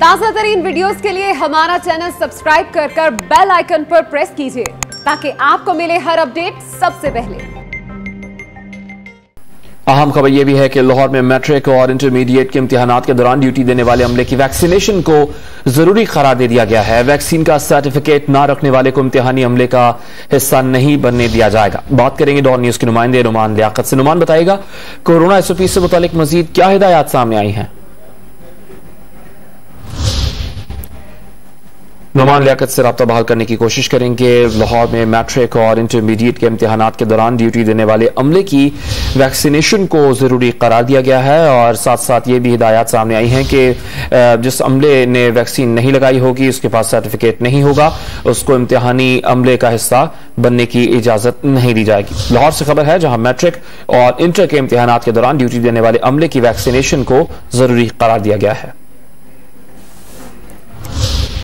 ताजा तरीन वीडियोस के लिए हमारा चैनल सब्सक्राइब कर बेल आइकन पर प्रेस कीजिए ताकि आपको मिले हर अपडेट सबसे पहले। अहम खबर यह भी है कि लाहौर में मैट्रिक और इंटरमीडिएट के इम्तिहानात के दौरान ड्यूटी देने वाले अमले की वैक्सीनेशन को जरूरी करार दे दिया गया है। वैक्सीन का सर्टिफिकेट न रखने वाले को इम्तिहानी अमले का हिस्सा नहीं बनने दिया जाएगा। बात करेंगे डॉन न्यूज के नुमाइंदे नुमान लियाकत से। नुमान बताएगा कोरोना एसओपी से मुतालिक मजीद क्या हिदायत सामने आई हैं। नुमान लियाकत से राब्ता बहाल करने की कोशिश करेंगे। लाहौर में मैट्रिक और इंटरमीडिएट के इम्तिहानात के दौरान ड्यूटी देने वाले अमले की वैक्सीनेशन को जरूरी करार दिया गया है और साथ साथ ये भी हिदायत सामने आई हैं कि जिस अमले ने वैक्सीन नहीं लगाई होगी, उसके पास सर्टिफिकेट नहीं होगा, उसको इम्तिहानी अमले का हिस्सा बनने की इजाजत नहीं दी जाएगी। लाहौर से खबर है जहां मैट्रिक और इंटर के इम्तिहानात के दौरान ड्यूटी देने वाले अमले की वैक्सीनेशन को जरूरी करार दिया गया है।